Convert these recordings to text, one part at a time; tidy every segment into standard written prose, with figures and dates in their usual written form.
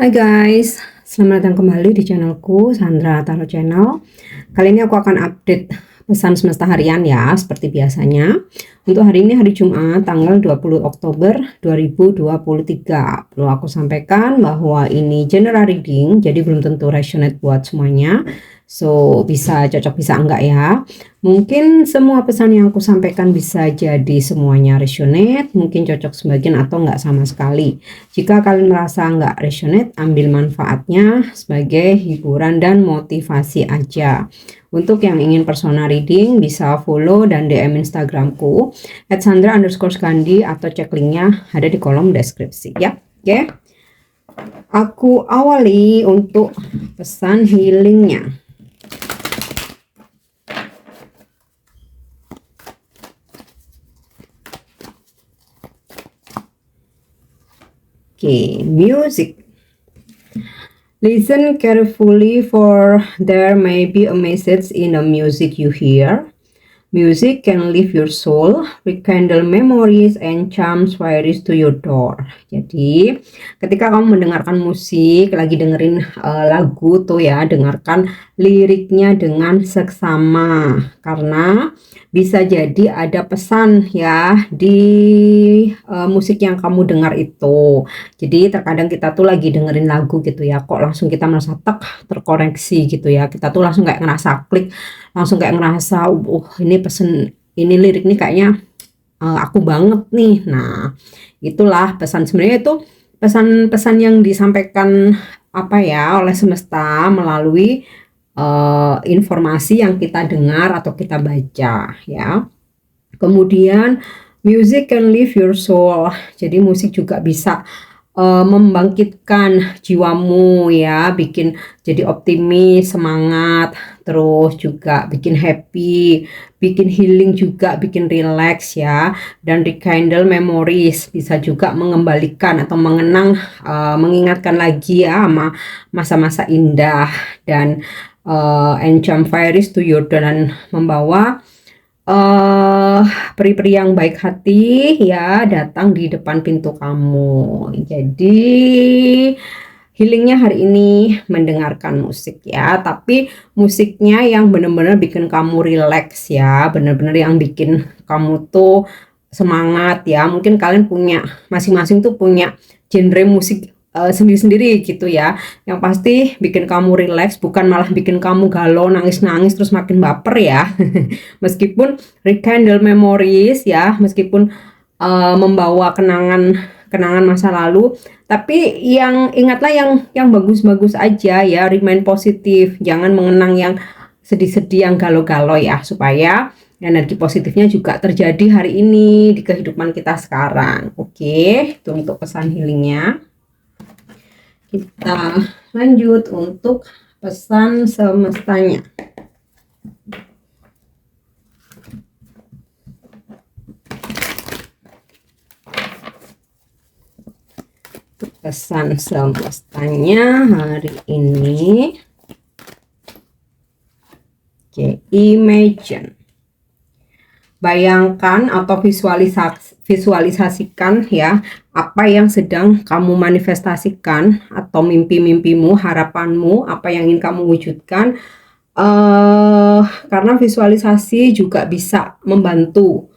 Hai guys, selamat datang kembali di channelku Sandra Tarot Channel. Kali ini aku akan update pesan semesta harian ya, seperti biasanya. Untuk hari ini hari Jumat tanggal 20 Oktober 2023. Perlu aku sampaikan bahwa ini general reading, jadi belum tentu resonate buat semuanya. So, bisa cocok bisa enggak ya. Mungkin semua pesan yang aku sampaikan bisa jadi semuanya resonate, mungkin cocok sebagian atau enggak sama sekali. Jika kalian merasa enggak resonate, ambil manfaatnya sebagai hiburan dan motivasi aja. Untuk yang ingin personal reading bisa follow dan DM Instagramku @sandra_skandi atau cek linknya ada di kolom deskripsi ya. Oke. Aku awali untuk pesan healingnya. Oke, music. Listen carefully for there may be a message in the music you hear. Music can lift your soul, rekindle memories, and charm spirits to your door. Jadi, ketika kamu mendengarkan musik, lagi dengerin lagu tuh ya, dengarkan liriknya dengan seksama. Karena bisa jadi ada pesan ya di musik yang kamu dengar itu. Jadi, terkadang kita tuh lagi dengerin lagu gitu ya, kok langsung kita merasa terkoneksi gitu ya. Kita tuh langsung kayak ngerasa klik, langsung kayak ngerasa ini pesen ini lirik nih kayaknya aku banget nih. Nah, itulah pesan, sebenarnya itu pesan-pesan yang disampaikan apa ya oleh semesta melalui informasi yang kita dengar atau kita baca ya. Kemudian music can lift your soul. Jadi musik juga bisa membangkitkan jiwamu ya, bikin jadi optimis, semangat, terus juga bikin happy, bikin healing juga, bikin relax ya, dan rekindle memories, bisa juga mengembalikan atau mengingatkan lagi ya sama masa-masa indah, dan enchanted fairies to your door, dan membawa peri-peri yang baik hati ya datang di depan pintu kamu. Jadi healingnya hari ini mendengarkan musik ya, tapi musiknya yang benar-benar bikin kamu relax ya, benar-benar yang bikin kamu tuh semangat ya. Mungkin kalian punya masing-masing tuh punya genre musik sendiri-sendiri gitu ya, yang pasti bikin kamu relax, bukan malah bikin kamu galau, nangis-nangis terus makin baper ya. Meskipun rekindle memories ya, meskipun membawa kenangan masa lalu, tapi ingatlah yang bagus-bagus aja ya, remain positif, jangan mengenang yang sedih-sedih, yang galau-galau ya, supaya energi positifnya juga terjadi hari ini di kehidupan kita sekarang. Oke, itu untuk pesan healingnya. Kita lanjut untuk pesan semestanya. Pesan semestanya hari ini. Oke, imagine. Bayangkan atau visualisasikan ya apa yang sedang kamu manifestasikan, atau mimpi-mimpimu, harapanmu, apa yang ingin kamu wujudkan. Karena visualisasi juga bisa membantu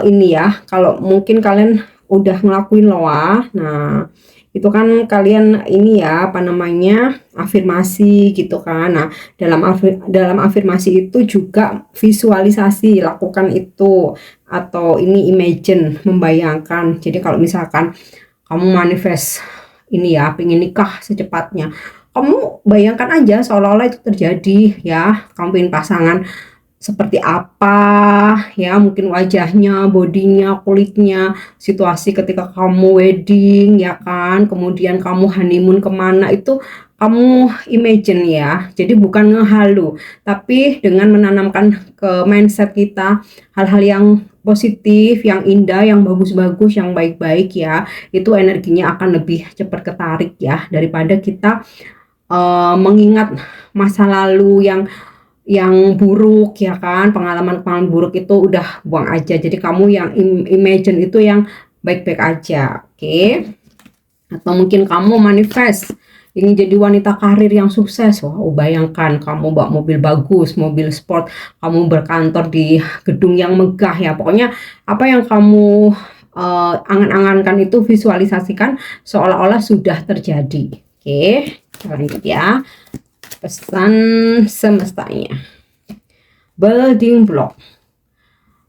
ini ya, kalau mungkin kalian udah ngelakuin loa, nah itu kan kalian ini ya, apa namanya, afirmasi gitu kan. Nah, dalam afirmasi itu juga visualisasi, lakukan itu, atau ini imagine, membayangkan. Jadi kalau misalkan kamu manifest ini ya, pengen nikah secepatnya, kamu bayangkan aja seolah-olah itu terjadi ya. Kamu pengen pasangan seperti apa ya, mungkin wajahnya, bodinya, kulitnya, situasi ketika kamu wedding ya kan, kemudian kamu honeymoon kemana, itu kamu imagine ya. Jadi bukan ngehalu, tapi dengan menanamkan ke mindset kita hal-hal yang positif, yang indah, yang bagus-bagus, yang baik-baik ya, itu energinya akan lebih cepat ketarik ya, daripada kita mengingat masa lalu yang buruk ya kan, pengalaman buruk itu udah buang aja. Jadi kamu yang imagine itu yang baik-baik aja. Oke. Atau mungkin kamu manifest ingin jadi wanita karir yang sukses. Wah, bayangkan kamu bawa mobil bagus, mobil sport, kamu berkantor di gedung yang megah ya. Pokoknya apa yang kamu angan-angankan itu visualisasikan seolah-olah sudah terjadi. Oke, lanjut ya. Pesan semestanya. Building block.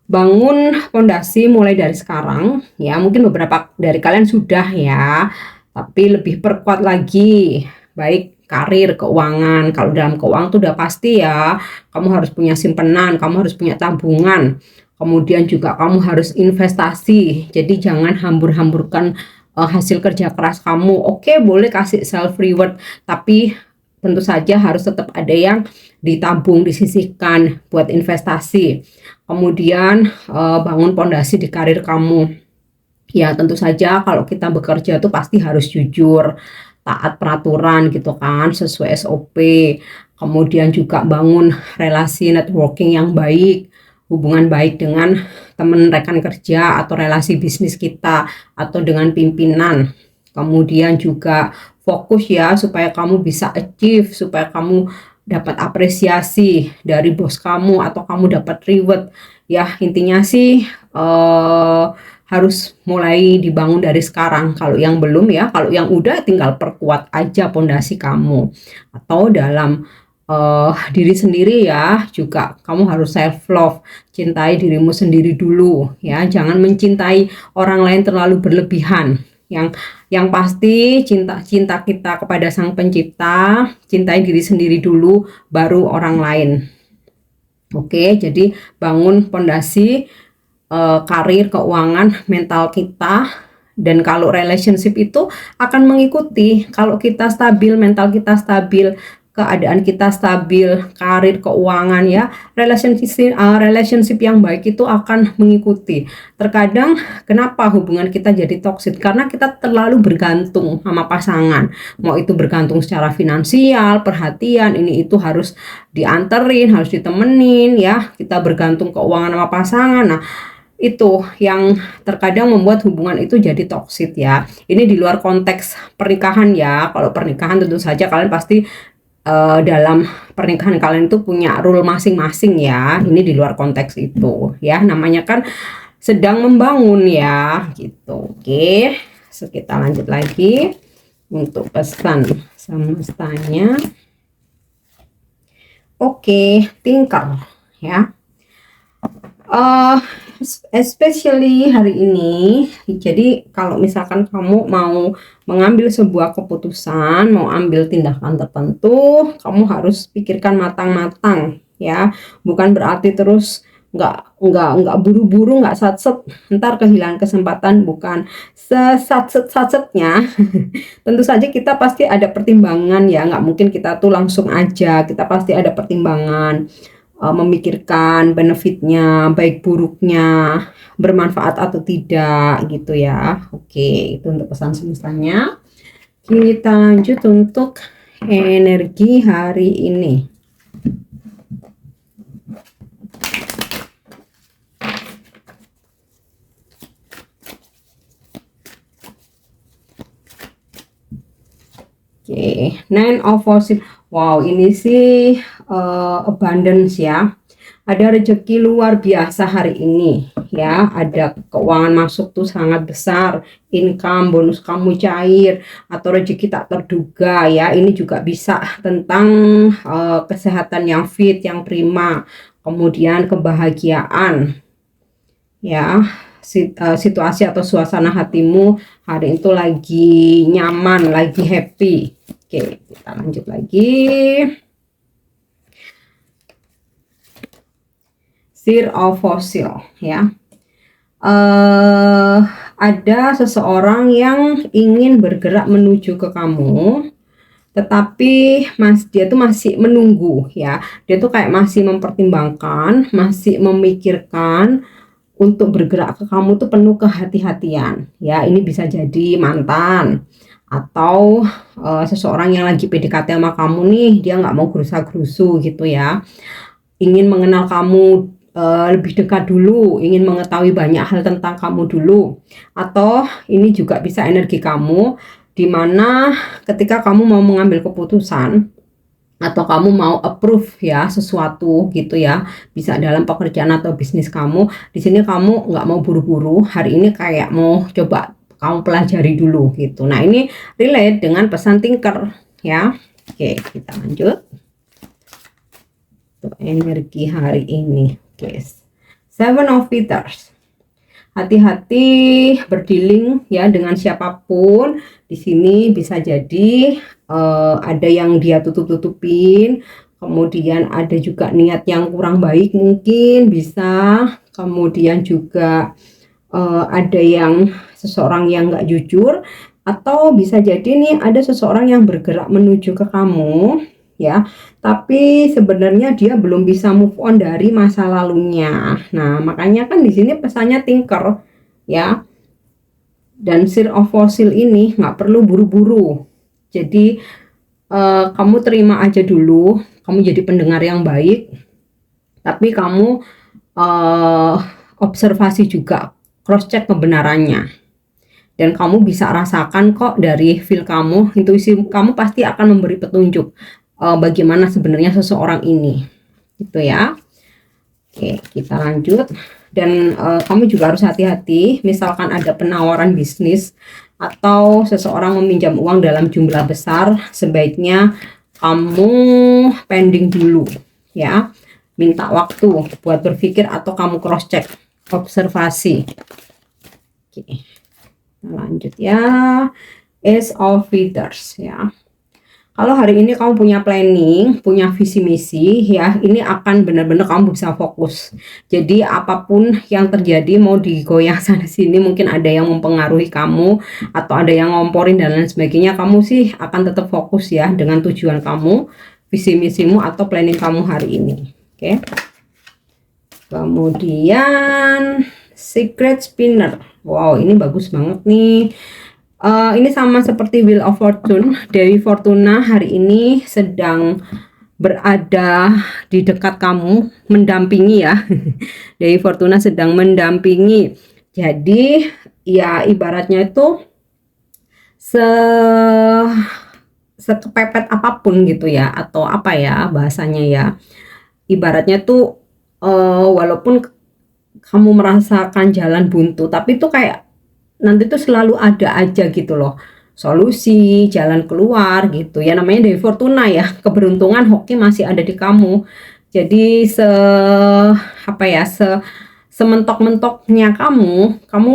Bangun fondasi mulai dari sekarang ya. Mungkin beberapa dari kalian sudah ya, tapi lebih perkuat lagi, baik karir, keuangan. Kalau dalam keuangan tuh udah pasti ya, kamu harus punya simpenan, kamu harus punya tabungan, kemudian juga kamu harus investasi. Jadi jangan hambur-hamburkan hasil kerja keras kamu. Oke, boleh kasih self reward, tapi tentu saja harus tetap ada yang ditabung, disisihkan buat investasi. Kemudian bangun pondasi di karir kamu. Ya tentu saja kalau kita bekerja tuh pasti harus jujur, taat peraturan gitu kan, sesuai SOP. Kemudian juga bangun relasi networking yang baik, hubungan baik dengan teman rekan kerja atau relasi bisnis kita atau dengan pimpinan. Kemudian juga fokus ya supaya kamu bisa achieve, supaya kamu dapat apresiasi dari bos kamu atau kamu dapat reward. Ya intinya sih harus mulai dibangun dari sekarang. Kalau yang belum ya, kalau yang udah tinggal perkuat aja pondasi kamu. Atau dalam diri sendiri ya, juga kamu harus self love, cintai dirimu sendiri dulu ya, jangan mencintai orang lain terlalu berlebihan. Yang pasti cinta kita kepada Sang Pencipta, cintai diri sendiri dulu baru orang lain. Oke, jadi bangun pondasi karir, keuangan, mental kita. Dan kalau relationship itu akan mengikuti. Kalau kita stabil, mental kita stabil, keadaan kita stabil, karir, keuangan ya, relationship yang baik itu akan mengikuti. Terkadang kenapa hubungan kita jadi toksik? Karena kita terlalu bergantung sama pasangan. Mau itu bergantung secara finansial, perhatian, ini itu harus dianterin, harus ditemenin ya. Kita bergantung keuangan sama pasangan. Nah, itu yang terkadang membuat hubungan itu jadi toksik ya. Ini di luar konteks pernikahan ya. Kalau pernikahan tentu saja kalian pasti dalam pernikahan kalian itu punya rule masing-masing ya. Ini di luar konteks itu ya. Namanya kan sedang membangun ya gitu. Oke, so, kita lanjut lagi untuk pesan semestanya. Oke, thinker ya. Especially hari ini, jadi kalau misalkan kamu mau mengambil sebuah keputusan, mau ambil tindakan tertentu, kamu harus pikirkan matang-matang ya. Bukan berarti terus nggak buru-buru, nggak satset, ntar kehilangan kesempatan, bukan sesatset-satsetnya. Tentu saja kita pasti ada pertimbangan ya, nggak mungkin kita tuh langsung aja, kita pasti ada pertimbangan. Memikirkan benefitnya, baik buruknya, bermanfaat atau tidak gitu ya. Oke, itu untuk pesan semestanya. Kita lanjut untuk energi hari ini. Oke, Nine of Wands. Wow, ini sih abundance ya. Ada rezeki luar biasa hari ini ya. Ada keuangan masuk tuh sangat besar, income, bonus kamu cair, atau rezeki tak terduga ya. Ini juga bisa tentang kesehatan yang fit, yang prima, kemudian kebahagiaan ya. Situasi atau suasana hatimu hari itu lagi nyaman, lagi happy. Oke, kita lanjut lagi. Seer of Fossil ya. Ada seseorang yang ingin bergerak menuju ke kamu, tetapi dia tuh masih menunggu ya. Dia tuh kayak masih mempertimbangkan, masih memikirkan. Untuk bergerak ke kamu tuh penuh kehati-hatian ya. Ini bisa jadi mantan atau seseorang yang lagi PDKT sama kamu nih, dia nggak mau gerusa-gerusu gitu ya, ingin mengenal kamu lebih dekat dulu, ingin mengetahui banyak hal tentang kamu dulu. Atau ini juga bisa energi kamu dimana ketika kamu mau mengambil keputusan atau kamu mau approve ya sesuatu gitu ya, bisa dalam pekerjaan atau bisnis kamu, di sini kamu nggak mau buru-buru, hari ini kayak mau coba kamu pelajari dulu gitu. Nah ini relate dengan pesan thinker ya. Oke, kita lanjut. Tuh, energi hari ini, guys. Seven of Peters. Hati-hati berdealing ya dengan siapapun. Di sini bisa jadi ada yang dia tutup-tutupin, kemudian ada juga niat yang kurang baik mungkin bisa, kemudian juga ada yang seseorang yang nggak jujur, atau bisa jadi nih ada seseorang yang bergerak menuju ke kamu ya, tapi sebenarnya dia belum bisa move on dari masa lalunya. Nah, makanya kan di sini pesannya thinker ya. Dan Seer of Fossil ini nggak perlu buru-buru. Jadi kamu terima aja dulu, kamu jadi pendengar yang baik, tapi kamu observasi juga, cross check kebenarannya. Dan kamu bisa rasakan kok dari feel kamu, intuisi kamu pasti akan memberi petunjuk bagaimana sebenarnya seseorang ini gitu ya. Oke, kita lanjut. Dan kamu juga harus hati-hati, misalkan ada penawaran bisnis atau seseorang meminjam uang dalam jumlah besar, sebaiknya kamu pending dulu ya, minta waktu buat berpikir atau kamu cross check, observasi. Oke, kita lanjut ya. Ace of Peters ya. Kalau hari ini kamu punya planning, punya visi misi ya, ini akan benar-benar kamu bisa fokus. Jadi apapun yang terjadi, mau digoyang sana sini, mungkin ada yang mempengaruhi kamu atau ada yang ngomporin dan lain sebagainya, kamu sih akan tetap fokus ya dengan tujuan kamu, visi misimu atau planning kamu hari ini. Oke. Kemudian Secret Spinner. Wow, ini bagus banget nih. Ini sama seperti Wheel of Fortune. Dewi Fortuna hari ini sedang berada di dekat kamu, mendampingi ya. Dewi Fortuna sedang mendampingi. Jadi ya ibaratnya itu sekepepet apapun gitu ya, atau apa ya bahasanya ya. Ibaratnya tuh walaupun kamu merasakan jalan buntu, tapi itu kayak nanti tuh selalu ada aja gitu loh solusi, jalan keluar gitu ya, namanya Dewi Fortuna ya, keberuntungan, hoki masih ada di kamu. Jadi sementok-mentoknya kamu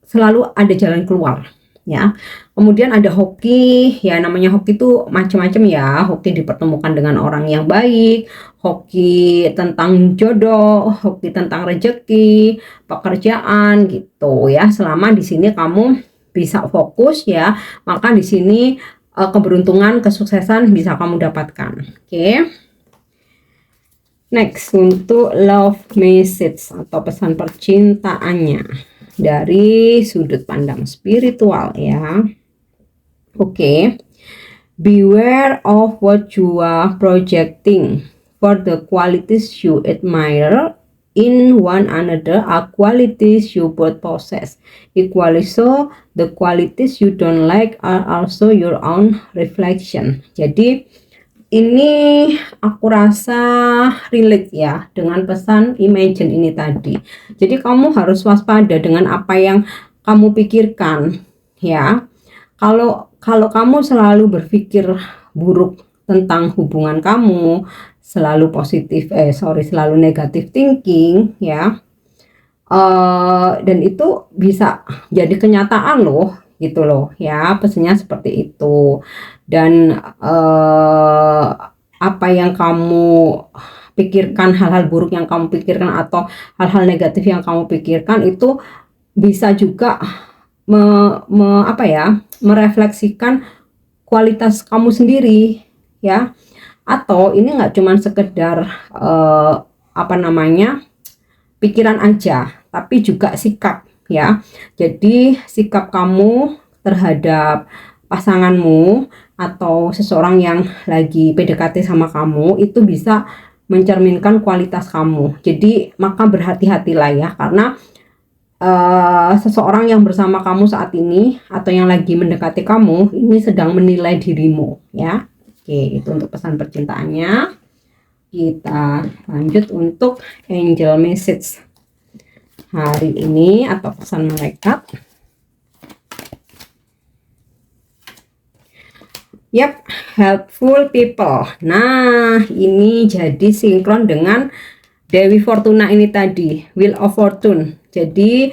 selalu ada jalan keluar ya. Kemudian ada hoki ya, namanya hoki itu macam-macam ya, hoki dipertemukan dengan orang yang baik, hoki tentang jodoh, hoki tentang rezeki, pekerjaan gitu ya. Selama di sini kamu bisa fokus ya, maka di sini keberuntungan, kesuksesan bisa kamu dapatkan. Oke. Next, untuk love message atau pesan percintaannya dari sudut pandang spiritual ya. Oke. Beware of what you are projecting, for the qualities you admire in one another are qualities you both possess. Equally so, the qualities you don't like are also your own reflection. Jadi ini aku rasa relate ya dengan pesan Imagine ini tadi. Jadi kamu harus waspada dengan apa yang kamu pikirkan ya. Kalau kamu selalu berpikir buruk tentang hubungan kamu, selalu selalu negative thinking ya, dan itu bisa jadi kenyataan loh gitu loh ya, pesannya seperti itu. Dan apa yang kamu pikirkan, hal-hal buruk yang kamu pikirkan atau hal-hal negatif yang kamu pikirkan itu bisa juga merefleksikan kualitas kamu sendiri ya. Atau ini nggak cuma sekedar pikiran aja, tapi juga sikap ya. Jadi sikap kamu terhadap pasanganmu atau seseorang yang lagi PDKT sama kamu itu bisa mencerminkan kualitas kamu. Jadi maka berhati-hatilah ya, karena seseorang yang bersama kamu saat ini atau yang lagi mendekati kamu ini sedang menilai dirimu ya. Oke, itu untuk pesan percintaannya. Kita lanjut untuk angel message hari ini atau pesan malaikat. Yap, helpful people. Nah, ini jadi sinkron dengan Dewi Fortuna ini tadi, Wheel of Fortune. Jadi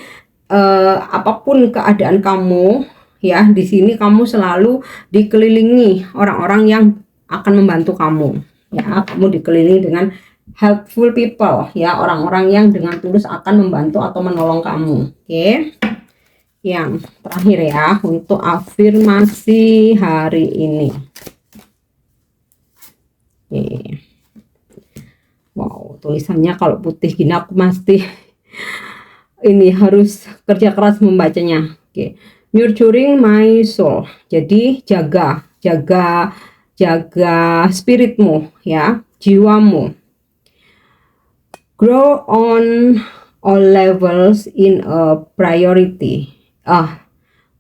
apapun keadaan kamu ya, di sini kamu selalu dikelilingi orang-orang yang akan membantu kamu. Ya, kamu dikelilingi dengan helpful people ya, orang-orang yang dengan tulus akan membantu atau menolong kamu. Oke. Yang terakhir ya, untuk afirmasi hari ini. Oke. Wow, tulisannya kalau putih gini aku pasti ini harus kerja keras membacanya. Oke. Nurturing my soul. Jadi jaga spiritmu ya, jiwamu. Grow on all levels in a priority.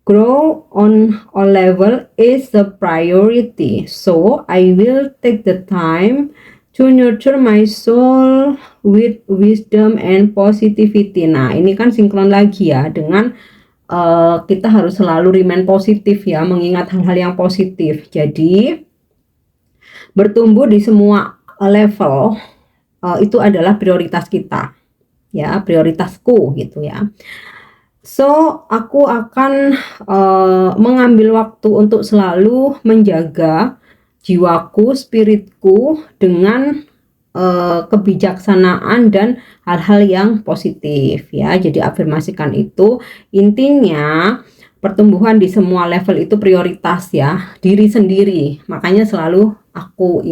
Grow on all level is a priority. So I will take the time to nurture my soul with wisdom and positivity. Nah, ini kan sinkron lagi ya dengan kita harus selalu remain positif ya, mengingat hal-hal yang positif. Jadi bertumbuh di semua level itu adalah prioritas kita ya, prioritasku gitu ya. So aku akan mengambil waktu untuk selalu menjaga jiwaku, spiritku dengan kebijaksanaan dan hal-hal yang positif ya. Jadi afirmasikan itu, intinya pertumbuhan di semua level itu prioritas ya, diri sendiri. Makanya selalu aku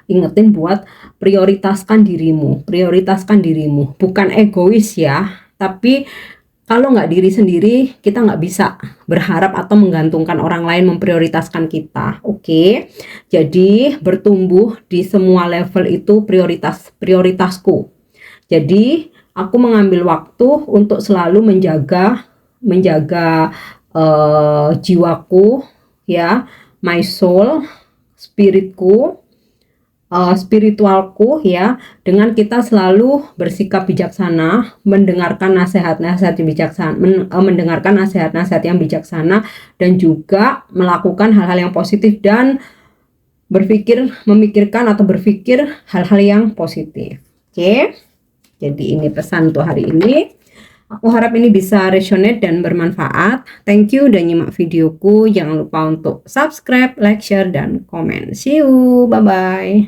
ingetin buat prioritaskan dirimu, bukan egois ya, tapi kalau nggak diri sendiri, kita nggak bisa berharap atau menggantungkan orang lain memprioritaskan kita. Oke, jadi bertumbuh di semua level itu prioritasku. Jadi aku mengambil waktu untuk selalu menjaga jiwaku ya, my soul, spiritku, spiritualku ya, dengan kita selalu bersikap bijaksana, mendengarkan nasihat-nasihat yang bijaksana, yang bijaksana, dan juga melakukan hal-hal yang positif dan memikirkan atau berpikir hal-hal yang positif. Oke, jadi ini pesan untuk hari ini. Aku harap ini bisa resonate dan bermanfaat. Thank you udah nyimak videoku. Jangan lupa untuk subscribe, like, share, dan komen. See you, bye-bye.